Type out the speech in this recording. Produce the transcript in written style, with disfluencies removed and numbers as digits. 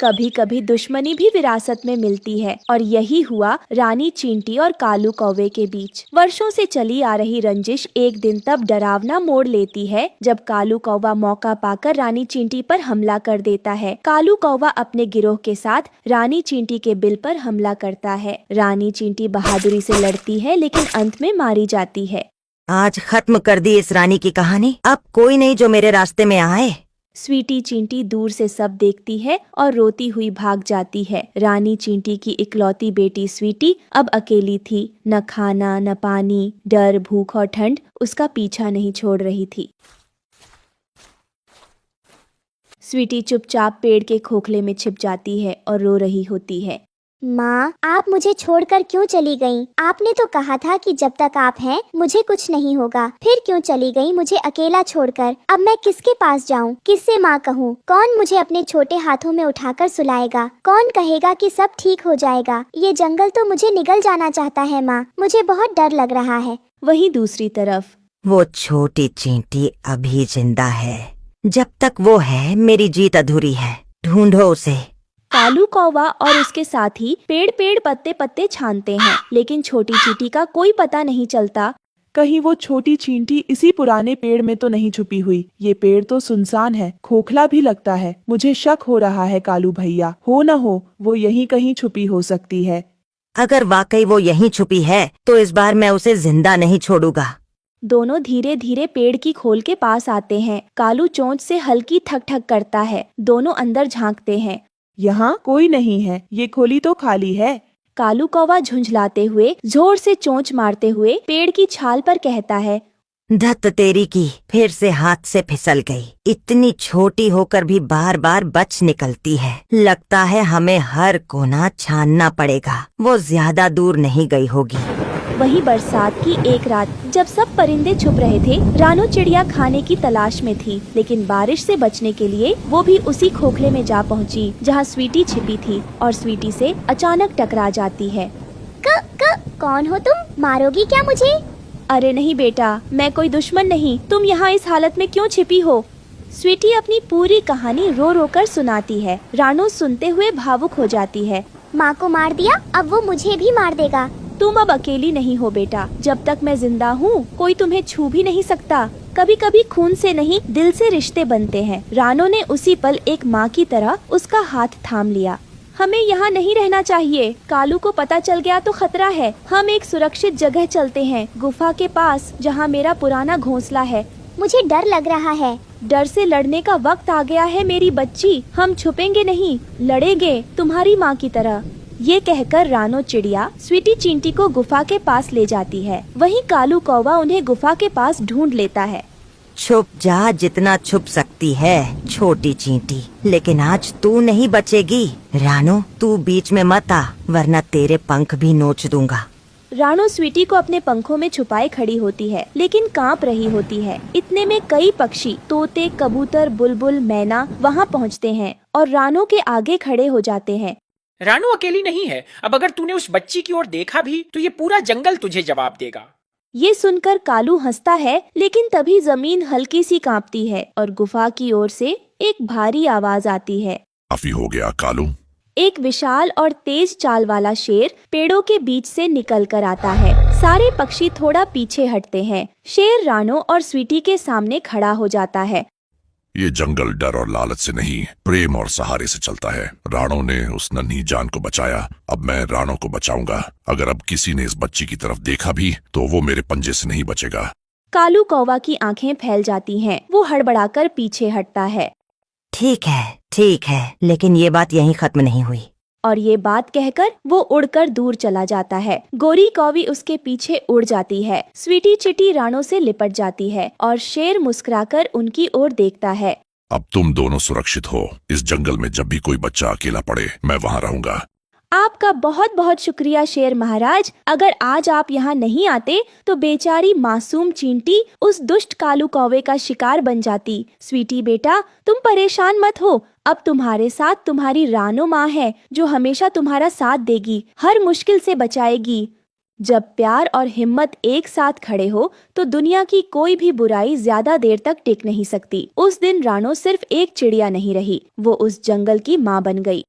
कभी कभी दुश्मनी भी विरासत में मिलती है और यही हुआ रानी चींटी और कालू कौवे के बीच। वर्षों से चली आ रही रंजिश एक दिन तब डरावना मोड़ लेती है जब कालू कौवा मौका पाकर रानी चींटी पर हमला कर देता है। कालू कौवा अपने गिरोह के साथ रानी चींटी के बिल पर हमला करता है। रानी चींटी बहादुरी से लड़ती है लेकिन अंत में मारी जाती है। आज खत्म कर दी इस रानी की कहानी। अब कोई नहीं जो मेरे रास्ते में आए। स्वीटी चींटी दूर से सब देखती है और रोती हुई भाग जाती है। रानी चींटी की इकलौती बेटी स्वीटी अब अकेली थी। न खाना न पानी, डर, भूख और ठंड उसका पीछा नहीं छोड़ रही थी। स्वीटी चुपचाप पेड़ के खोखले में छिप जाती है और रो रही होती है। माँ, आप मुझे छोड़कर क्यों चली गईं? आपने तो कहा था कि जब तक आप हैं मुझे कुछ नहीं होगा। फिर क्यों चली गईं मुझे अकेला छोड़कर? अब मैं किसके पास जाऊँ? किससे माँ कहूँ? कौन मुझे अपने छोटे हाथों में उठाकर सुलाएगा? कौन कहेगा कि सब ठीक हो जाएगा? ये जंगल तो मुझे निगल जाना चाहता है माँ। मुझे बहुत डर लग रहा है। वहीं दूसरी तरफ वो छोटी चींटी अभी जिंदा है। जब तक वो है मेरी जीत अधूरी है। ढूंढो उसे। कालू कौवा और उसके साथी पेड़ पेड़ पत्ते पत्ते छानते हैं, लेकिन छोटी चींटी का कोई पता नहीं चलता। कहीं वो छोटी चींटी इसी पुराने पेड़ में तो नहीं छुपी हुई। ये पेड़ तो सुनसान है, खोखला भी लगता है। मुझे शक हो रहा है कालू भैया, हो न हो वो यहीं कहीं छुपी हो सकती है। अगर वाकई वो यहीं छुपी है तो इस बार मैं उसे जिंदा नहीं छोड़ूंगा। दोनों धीरे धीरे पेड़ की खोल के पास आते हैं। कालू चोंच से हल्की ठक ठक करता है। दोनों अंदर झांकते हैं। यहाँ कोई नहीं है, ये खोली तो खाली है। कालू कौवा झुंझलाते हुए जोर से चोंच मारते हुए पेड़ की छाल पर कहता है, धत तेरी की, फिर से हाथ से फिसल गई। इतनी छोटी होकर भी बार बार बच निकलती है। लगता है हमें हर कोना छानना पड़ेगा। वो ज्यादा दूर नहीं गई होगी। वहीं बरसात की एक रात जब सब परिंदे छुप रहे थे, रानू चिड़िया खाने की तलाश में थी। लेकिन बारिश से बचने के लिए वो भी उसी खोखले में जा पहुंची जहां स्वीटी छिपी थी और स्वीटी से अचानक टकरा जाती है। कौन हो तुम? मारोगी क्या मुझे? अरे नहीं बेटा, मैं कोई दुश्मन नहीं। तुम यहाँ इस हालत में क्यों छिपी हो? स्वीटी अपनी पूरी कहानी रो रो कर सुनाती है। रानू सुनते हुए भावुक हो जाती है। माँ को मार दिया, अब वो मुझे भी मार देगा। तुम अब अकेली नहीं हो बेटा। जब तक मैं जिंदा हूँ कोई तुम्हें छू भी नहीं सकता। कभी कभी खून से नहीं दिल से रिश्ते बनते हैं। रानो ने उसी पल एक माँ की तरह उसका हाथ थाम लिया। हमें यहाँ नहीं रहना चाहिए। कालू को पता चल गया तो खतरा है। हम एक सुरक्षित जगह चलते हैं, गुफा के पास, जहाँ मेरा पुराना घोंसला है। मुझे डर लग रहा है। डर से लड़ने का वक्त आ गया है मेरी बच्ची। हम छुपेंगे नहीं, लड़ेंगे तुम्हारी माँ की तरह। ये कहकर रानो चिड़िया स्वीटी चींटी को गुफा के पास ले जाती है। वहीं कालू कौवा उन्हें गुफा के पास ढूंढ लेता है। छुप जा जितना छुप सकती है छोटी चींटी, लेकिन आज तू नहीं बचेगी। रानो, तू बीच में मत आ, वरना तेरे पंख भी नोच दूंगा। रानो स्वीटी को अपने पंखों में छुपाए खड़ी होती है, लेकिन कांप रही होती है। इतने में कई पक्षी, तोते, कबूतर, बुलबुल, मैना वहाँ पहुँचते हैं और रानो के आगे खड़े हो जाते हैं। रानू अकेली नहीं है। अब अगर तूने उस बच्ची की ओर देखा भी तो ये पूरा जंगल तुझे जवाब देगा। ये सुनकर कालू हंसता है, लेकिन तभी जमीन हल्की सी कांपती है और गुफा की ओर से एक भारी आवाज आती है। काफी हो गया कालू। एक विशाल और तेज चाल वाला शेर पेड़ों के बीच से निकल कर आता है। सारे पक्षी थोड़ा पीछे हटते हैं। शेर रानो और स्वीटी के सामने खड़ा हो जाता है। ये जंगल डर और लालच से नहीं, प्रेम और सहारे से चलता है। राणो ने उस नन्ही जान को बचाया, अब मैं राणो को बचाऊंगा। अगर अब किसी ने इस बच्ची की तरफ देखा भी तो वो मेरे पंजे से नहीं बचेगा। कालू कौवा की आंखें फैल जाती हैं। वो हड़बड़ाकर पीछे हटता है। ठीक है, लेकिन ये बात यहीं खत्म नहीं हुई। और ये बात कहकर वो उड़कर दूर चला जाता है। गोरी कौवी उसके पीछे उड़ जाती है। स्वीटी चिटी राणो से लिपट जाती है और शेर मुस्कुराकर उनकी ओर देखता है। अब तुम दोनों सुरक्षित हो। इस जंगल में जब भी कोई बच्चा अकेला पड़े मैं वहाँ रहूंगा। आपका बहुत बहुत शुक्रिया शेर महाराज। अगर आज आप यहाँ नहीं आते तो बेचारी मासूम चींटी उस दुष्ट कालू कौवे का शिकार बन जाती। स्वीटी बेटा, तुम परेशान मत हो। अब तुम्हारे साथ तुम्हारी रानो माँ है जो हमेशा तुम्हारा साथ देगी, हर मुश्किल से बचाएगी। जब प्यार और हिम्मत एक साथ खड़े हो तो दुनिया की कोई भी बुराई ज्यादा देर तक टिक नहीं सकती। उस दिन रानो सिर्फ एक चिड़िया नहीं रही, वो उस जंगल की माँ बन गई।